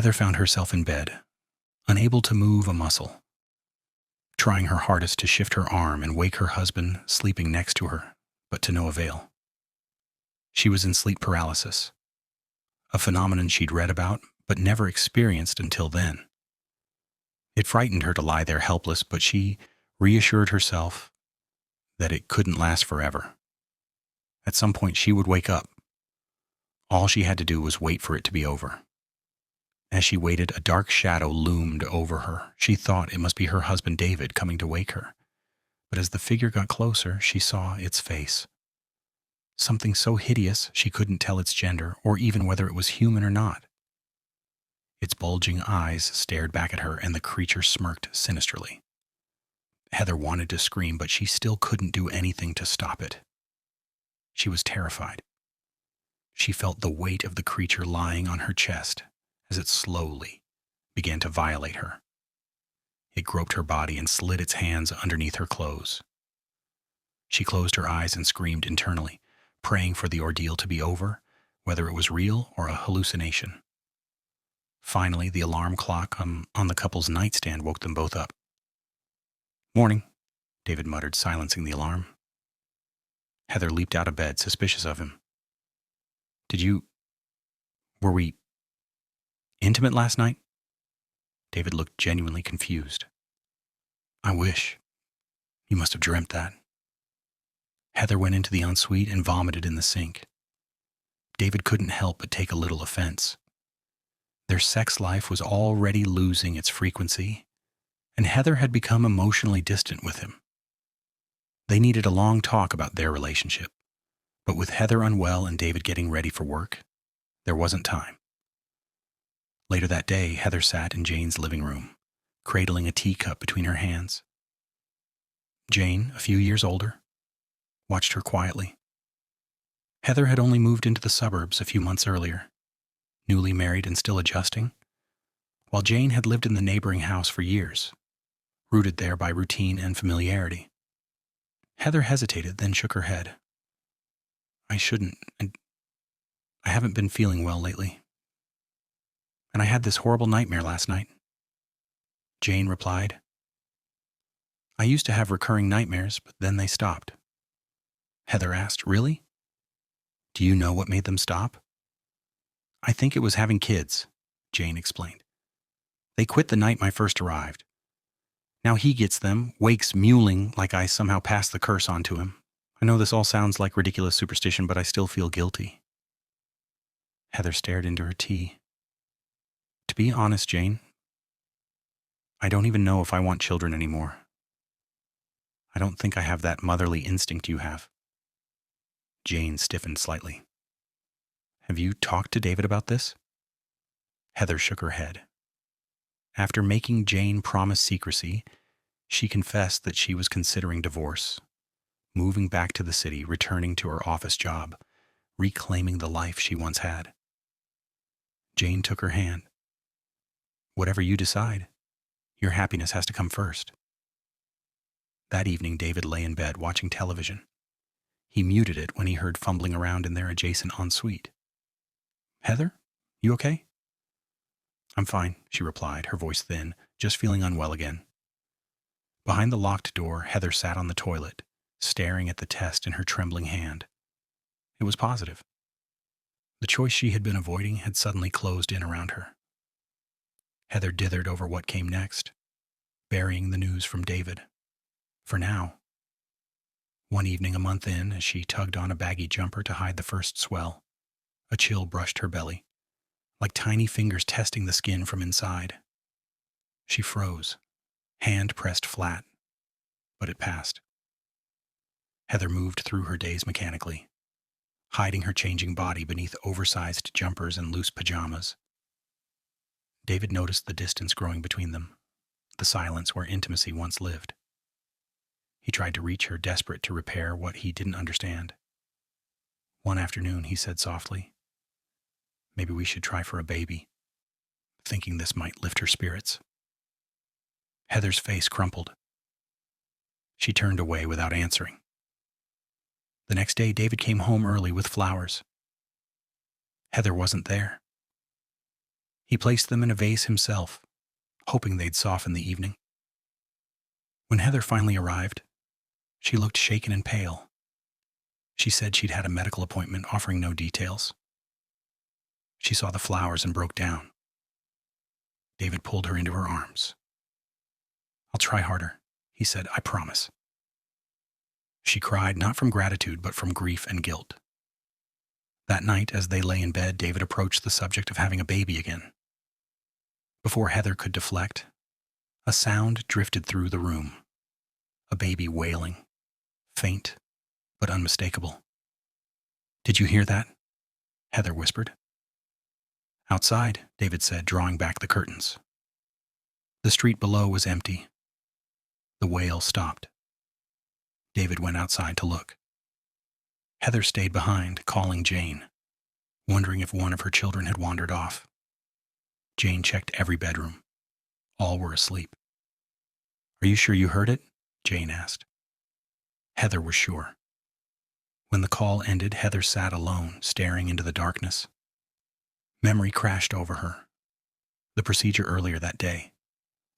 Heather found herself in bed, unable to move a muscle, trying her hardest to shift her arm and wake her husband sleeping next to her, but to no avail. She was in sleep paralysis, a phenomenon she'd read about but never experienced until then. It frightened her to lie there helpless, but she reassured herself that it couldn't last forever. At some point she would wake up. All she had to do was wait for it to be over. As she waited, a dark shadow loomed over her. She thought it must be her husband David coming to wake her. But as the figure got closer, she saw its face. Something so hideous she couldn't tell its gender or even whether it was human or not. Its bulging eyes stared back at her, and the creature smirked sinisterly. Heather wanted to scream, but she still couldn't do anything to stop it. She was terrified. She felt the weight of the creature lying on her chest as it slowly began to violate her. It groped her body and slid its hands underneath her clothes. She closed her eyes and screamed internally, praying for the ordeal to be over, whether it was real or a hallucination. Finally, the alarm clock on the couple's nightstand woke them both up. "Morning," David muttered, silencing the alarm. Heather leaped out of bed, suspicious of him. Were we intimate last night?" David looked genuinely confused. "I wish. You must have dreamt that." Heather went into the ensuite and vomited in the sink. David couldn't help but take a little offense. Their sex life was already losing its frequency, and Heather had become emotionally distant with him. They needed a long talk about their relationship, but with Heather unwell and David getting ready for work, there wasn't time. Later that day, Heather sat in Jane's living room, cradling a teacup between her hands. Jane, a few years older, watched her quietly. Heather had only moved into the suburbs a few months earlier, newly married and still adjusting, while Jane had lived in the neighboring house for years, rooted there by routine and familiarity. Heather hesitated, then shook her head. I haven't been feeling well lately. And I had this horrible nightmare last night." Jane replied, "I used to have recurring nightmares, but then they stopped." Heather asked, "Really? Do you know what made them stop?" "I think it was having kids," Jane explained. "They quit the night my first arrived. Now he gets them, wakes mewling like I somehow passed the curse on to him. I know this all sounds like ridiculous superstition, but I still feel guilty." Heather stared into her tea. "To be honest, Jane, I don't even know if I want children anymore. I don't think I have that motherly instinct you have." Jane stiffened slightly. "Have you talked to David about this?" Heather shook her head. After making Jane promise secrecy, she confessed that she was considering divorce, moving back to the city, returning to her office job, reclaiming the life she once had. Jane took her hand. "Whatever you decide, your happiness has to come first." That evening, David lay in bed watching television. He muted it when he heard fumbling around in their adjacent ensuite. "Heather, you okay?" "I'm fine," she replied, her voice thin, just feeling unwell again. Behind the locked door, Heather sat on the toilet, staring at the test in her trembling hand. It was positive. The choice she had been avoiding had suddenly closed in around her. Heather dithered over what came next, burying the news from David. For now. One evening a month in, as she tugged on a baggy jumper to hide the first swell, a chill brushed her belly, like tiny fingers testing the skin from inside. She froze, hand pressed flat, but it passed. Heather moved through her days mechanically, hiding her changing body beneath oversized jumpers and loose pajamas. David noticed the distance growing between them, the silence where intimacy once lived. He tried to reach her, desperate to repair what he didn't understand. One afternoon, he said softly, "Maybe we should try for a baby," thinking this might lift her spirits. Heather's face crumpled. She turned away without answering. The next day, David came home early with flowers. Heather wasn't there. He placed them in a vase himself, hoping they'd soften the evening. When Heather finally arrived, she looked shaken and pale. She said she'd had a medical appointment, offering no details. She saw the flowers and broke down. David pulled her into her arms. "I'll try harder," he said. "I promise." She cried, not from gratitude, but from grief and guilt. That night, as they lay in bed, David approached the subject of having a baby again. Before Heather could deflect, a sound drifted through the room. A baby wailing, faint but unmistakable. "Did you hear that?" Heather whispered. "Outside," David said, drawing back the curtains. The street below was empty. The wail stopped. David went outside to look. Heather stayed behind, calling Jane, wondering if one of her children had wandered off. Jane checked every bedroom. All were asleep. "Are you sure you heard it?" Jane asked. Heather was sure. When the call ended, Heather sat alone, staring into the darkness. Memory crashed over her. The procedure earlier that day.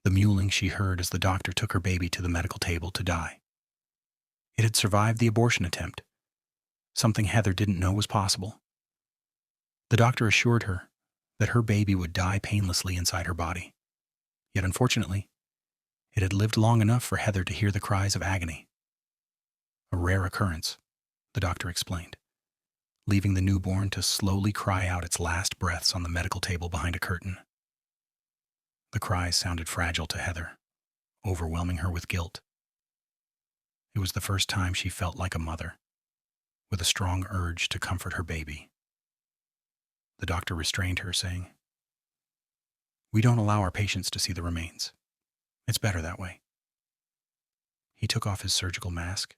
The mewling she heard as the doctor took her baby to the medical table to die. It had survived the abortion attempt, something Heather didn't know was possible. The doctor assured her that her baby would die painlessly inside her body. Yet unfortunately, it had lived long enough for Heather to hear the cries of agony. A rare occurrence, the doctor explained, leaving the newborn to slowly cry out its last breaths on the medical table behind a curtain. The cries sounded fragile to Heather, overwhelming her with guilt. It was the first time she felt like a mother, with a strong urge to comfort her baby. The doctor restrained her, saying, "We don't allow our patients to see the remains. It's better that way." He took off his surgical mask,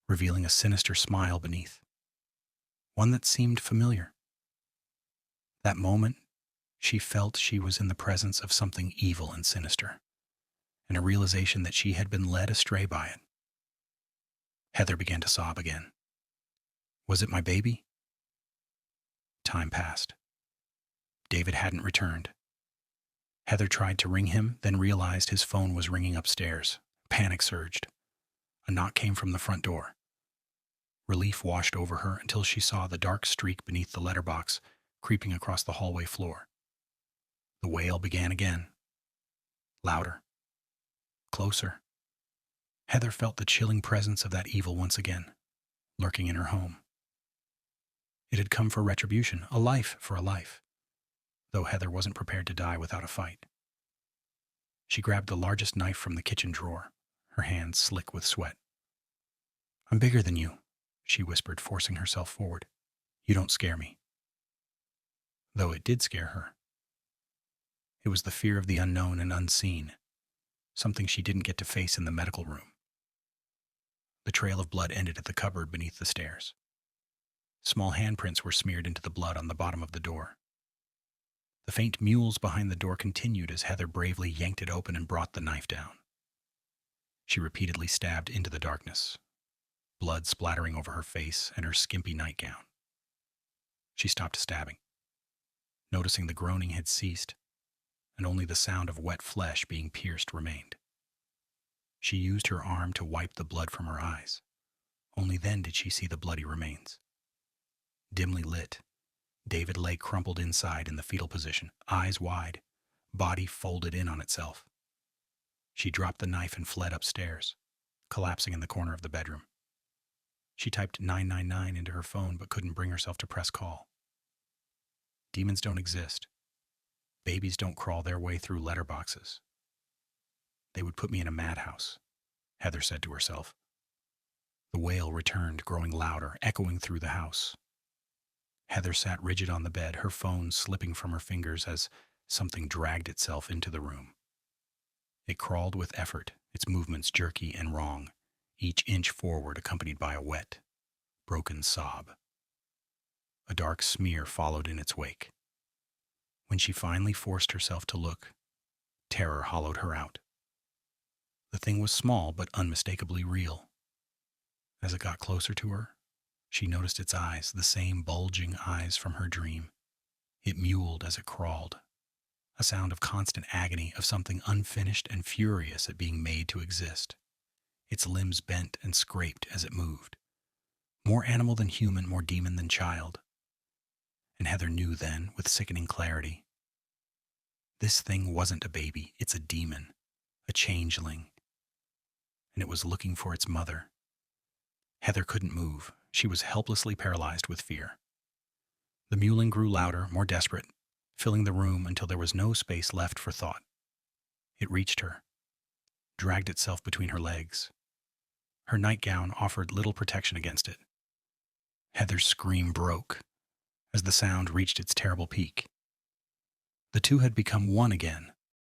revealing a sinister smile beneath, one that seemed familiar. That moment, she felt she was in the presence of something evil and sinister, and a realization that she had been led astray by it. Heather began to sob again. Was it my baby? Time passed. David hadn't returned. Heather tried to ring him, then realized his phone was ringing upstairs. Panic surged. A knock came from the front door. Relief washed over her until she saw the dark streak beneath the letterbox creeping across the hallway floor. The wail began again. Louder. Closer. Heather felt the chilling presence of that evil once again, lurking in her home. It had come for retribution, a life for a life, though Heather wasn't prepared to die without a fight. She grabbed the largest knife from the kitchen drawer, her hands slick with sweat. "I'm bigger than you," she whispered, forcing herself forward. "You don't scare me." Though it did scare her. It was the fear of the unknown and unseen, something she didn't get to face in the medical room. The trail of blood ended at the cupboard beneath the stairs. Small handprints were smeared into the blood on the bottom of the door. The faint mewls behind the door continued as Heather bravely yanked it open and brought the knife down. She repeatedly stabbed into the darkness, blood splattering over her face and her skimpy nightgown. She stopped stabbing, noticing the groaning had ceased, and only the sound of wet flesh being pierced remained. She used her arm to wipe the blood from her eyes. Only then did she see the bloody remains. Dimly lit, David lay crumpled inside in the fetal position, eyes wide, body folded in on itself. She dropped the knife and fled upstairs, collapsing in the corner of the bedroom. She typed 999 into her phone but couldn't bring herself to press call. Demons don't exist. Babies don't crawl their way through letterboxes. They would put me in a madhouse, Heather said to herself. The wail returned, growing louder, echoing through the house. Heather sat rigid on the bed, her phone slipping from her fingers as something dragged itself into the room. It crawled with effort, its movements jerky and wrong, each inch forward accompanied by a wet, broken sob. A dark smear followed in its wake. When she finally forced herself to look, terror hollowed her out. The thing was small but unmistakably real. As it got closer to her, she noticed its eyes, the same bulging eyes from her dream. It mewled as it crawled, a sound of constant agony, of something unfinished and furious at being made to exist. Its limbs bent and scraped as it moved. More animal than human, more demon than child. And Heather knew then, with sickening clarity, this thing wasn't a baby, it's a demon, a changeling. And it was looking for its mother. Heather couldn't move. She was helplessly paralyzed with fear. The mewling grew louder, more desperate, filling the room until there was no space left for thought. It reached her, dragged itself between her legs. Her nightgown offered little protection against it. Heather's scream broke as the sound reached its terrible peak. The two had become one again,